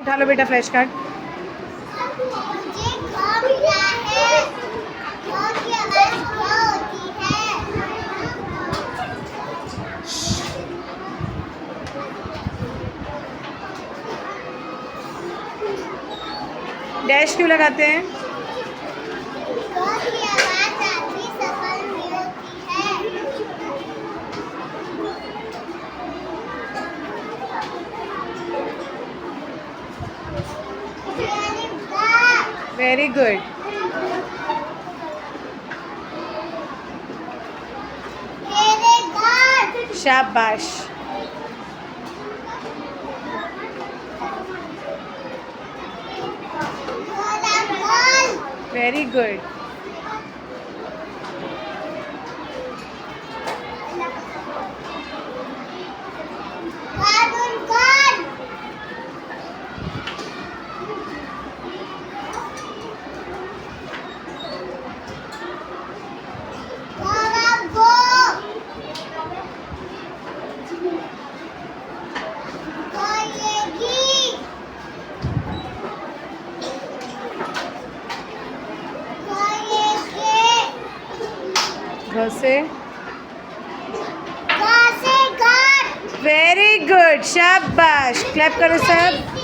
उठा लो बेटा flash card. मुझे घ मिला है। घ की आवाज घ होती है। डैश क्यों लगाते हैं? घ की आवाज आधी सफल में होती है। Very good. तेरे घर। शाबाश। गोलागोल। Very good. Cartoon card. गोलागो। गोलेगी। गोलेगे। घ से गा से घर। Very good. शाबाश। क्लैप करो सब।